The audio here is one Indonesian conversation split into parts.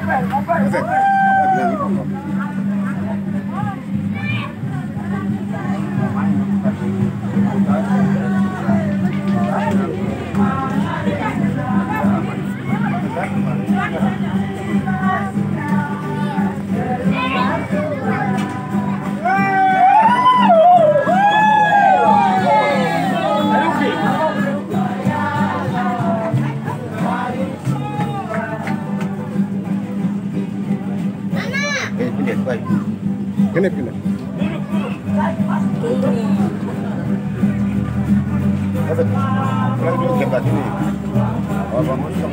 Kenapa ini? Kalau dulu jabat ini, apa masuk?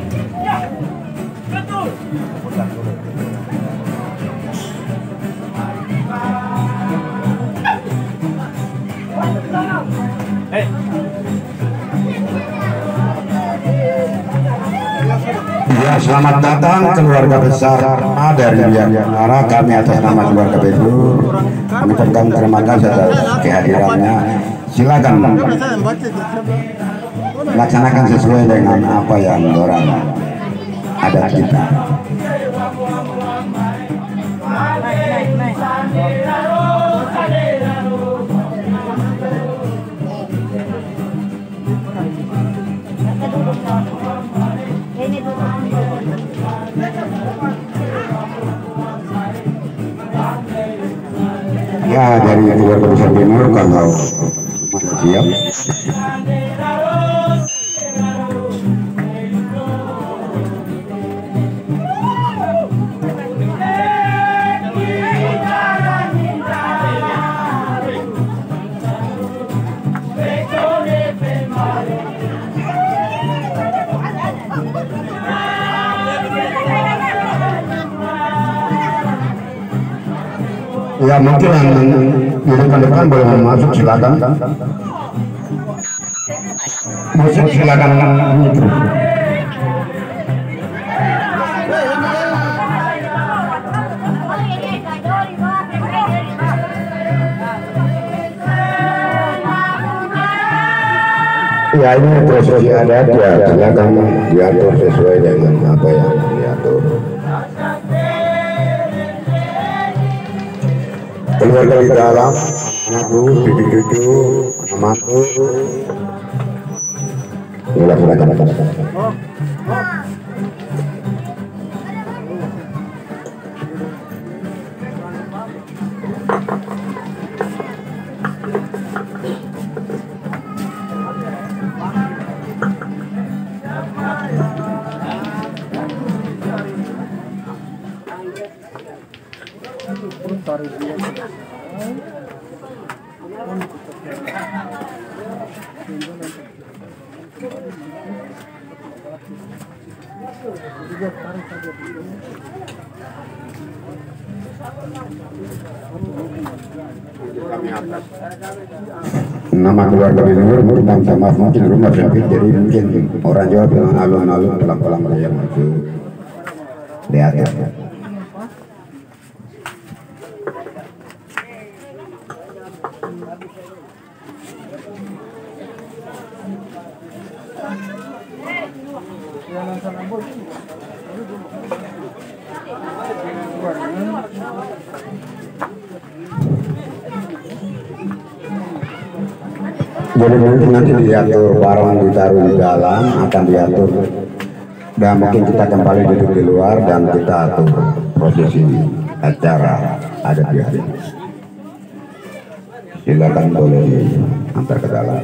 Ya, selamat datang keluarga besar dari Biaknara. Kami atas nama keluarga Bedu mengucapkan terima kasih atas kehadirannya. Silakan laksanakan sesuai dengan apa yang orang adat kita. Ya, dari keluarga besar Timur kalau siap. Ya, mungkin yang depan boleh masuk, silakan. Musik silakan. Ya, ini prosesi adat ya, silakan diatur sesuai dengan apa yang diatur. Keluarga di dalam, anakku, cucu-cucu, mantu, silakan. Nama keluarga Minur, bangsa maaf mungkin rumah sempit, jadi mungkin orang Jawa bilang alun-alun pelan-pelan yang maju di atas. Jadi mungkin nanti diatur barang ditaruh di dalam, akan diatur, dan mungkin kita kembali duduk di luar dan kita atur prosesi acara adat biasa. Silakan boleh antar ke dalam.